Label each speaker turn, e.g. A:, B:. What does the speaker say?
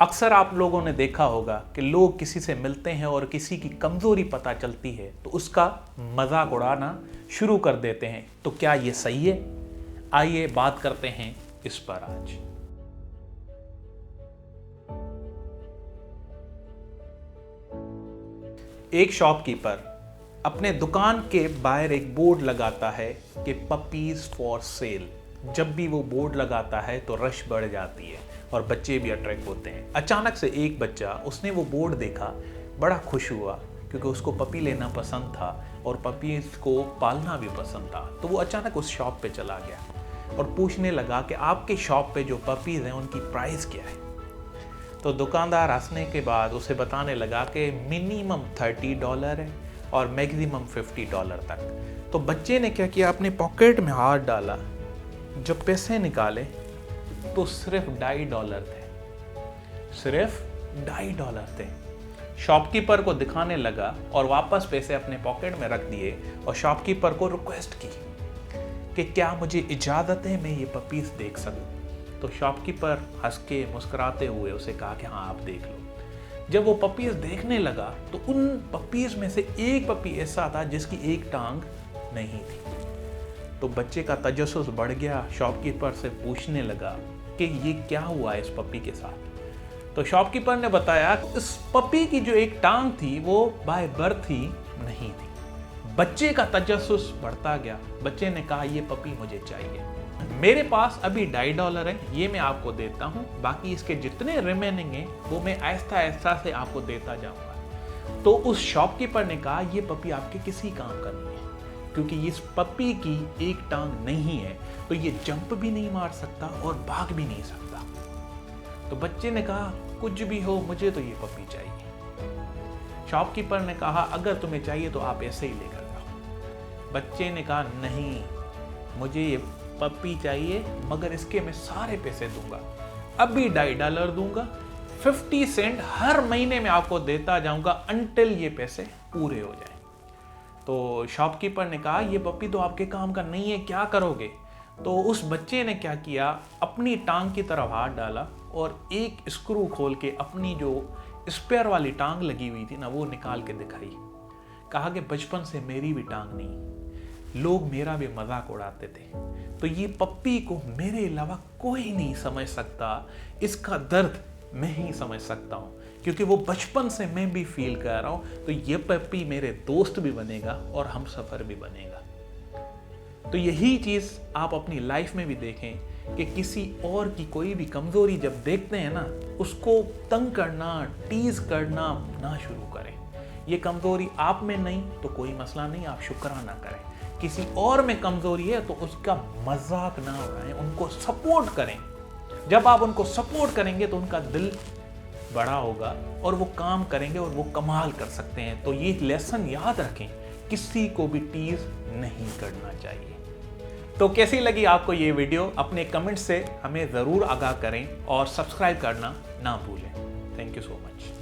A: अक्सर आप लोगों ने देखा होगा कि लोग किसी से मिलते हैं और किसी की कमज़ोरी पता चलती है तो उसका मजाक उड़ाना शुरू कर देते हैं। तो क्या ये सही है? आइए बात करते हैं इस पर आज। एक शॉपकीपर अपने दुकान के बाहर एक बोर्ड लगाता है कि पपीज़ फॉर सेल। जब भी वो बोर्ड लगाता है तो रश बढ़ जाती है और बच्चे भी अट्रैक्ट होते हैं। अचानक से एक बच्चा, उसने वो बोर्ड देखा, बड़ा खुश हुआ क्योंकि उसको पपी लेना पसंद था और पपीज़ को पालना भी पसंद था। तो वो अचानक उस शॉप पे चला गया और पूछने लगा कि आपके शॉप पे जो पपीज़ हैं उनकी प्राइस क्या है। तो दुकानदार हंसने के बाद उसे बताने लगा कि मिनिमम $30 है और मैक्सिमम $50 तक। तो बच्चे ने क्या किया, अपने पॉकेट में हाथ डाला, जब पैसे निकाले तो सिर्फ $2.5 थे, सिर्फ $2.5 थे। शॉपकीपर को दिखाने लगा और वापस पैसे अपने पॉकेट में रख दिए और शॉपकीपर को रिक्वेस्ट की कि क्या मुझे इजाज़त है, मैं ये पपीज़ देख सकूं। तो शॉपकीपर हंस के मुस्कुराते हुए उसे कहा कि हाँ, आप देख लो। जब वो पपीज़ देखने लगा तो उन पपीज़ में से एक पपी ऐसा था जिसकी एक टांग नहीं थी। तो बच्चे का तजस्सुस बढ़ गया, शॉपकीपर से पूछने लगा कि ये क्या हुआ है इस पपी के साथ। तो शॉपकीपर ने बताया इस पपी की जो एक टांग थी वो बाय बर्थ ही नहीं थी। बच्चे का तजस्सुस बढ़ता गया। बच्चे ने कहा ये पपी मुझे चाहिए, मेरे पास अभी $2.5 है, ये मैं आपको देता हूँ, बाकी इसके जितने रिमेनिंग हैं वो मैं आहिस्ता आहिस्ता से आपको देता जाऊँगा। तो उस शॉपकीपर ने कहा ये पपी आपके किसी काम का नहीं है, क्योंकि इस पपी की एक टांग नहीं है तो ये जंप भी नहीं मार सकता और भाग भी नहीं सकता। तो बच्चे ने कहा कुछ भी हो, मुझे तो ये पपी चाहिए। शॉपकीपर ने कहा अगर तुम्हें चाहिए तो आप ऐसे ही लेकर जाओ। बच्चे ने कहा नहीं, मुझे ये पपी चाहिए, मगर इसके मैं सारे पैसे दूंगा, अभी $2.5 दूंगा, 50 सेंट हर महीने में आपको देता जाऊंगा अंटिल ये पैसे पूरे हो जाए। तो शॉपकीपर ने कहा ये पपी तो आपके काम का नहीं है, क्या करोगे? तो उस बच्चे ने क्या किया, अपनी टांग की तरफ हाथ डाला और एक स्क्रू खोल के अपनी जो स्पेयर वाली टांग लगी हुई थी ना, वो निकाल के दिखाई। कहा कि बचपन से मेरी भी टांग नहीं, लोग मेरा भी मजाक उड़ाते थे, तो ये पप्पी को मेरे अलावा कोई नहीं समझ सकता, इसका दर्द मैं ही समझ सकता हूँ, क्योंकि वो बचपन से मैं भी फील कर रहा हूँ। तो ये पप्पी मेरे दोस्त भी बनेगा और हम सफ़र भी बनेगा। तो यही चीज़ आप अपनी लाइफ में भी देखें कि किसी और की कोई भी कमज़ोरी जब देखते हैं ना, उसको तंग करना, टीज़ करना ना शुरू करें। ये कमज़ोरी आप में नहीं तो कोई मसला नहीं, आप शुक्राना करें। किसी और में कमज़ोरी है तो उसका मजाक ना उड़ाएं, उनको सपोर्ट करें। जब आप उनको सपोर्ट करेंगे तो उनका दिल बड़ा होगा और वो काम करेंगे और वो कमाल कर सकते हैं। तो ये लेसन याद रखें, किसी को भी टीज नहीं करना चाहिए। तो कैसी लगी आपको ये वीडियो? अपने कमेंट से हमें ज़रूर आगाह करें और सब्सक्राइब करना ना भूलें। Thank you so much.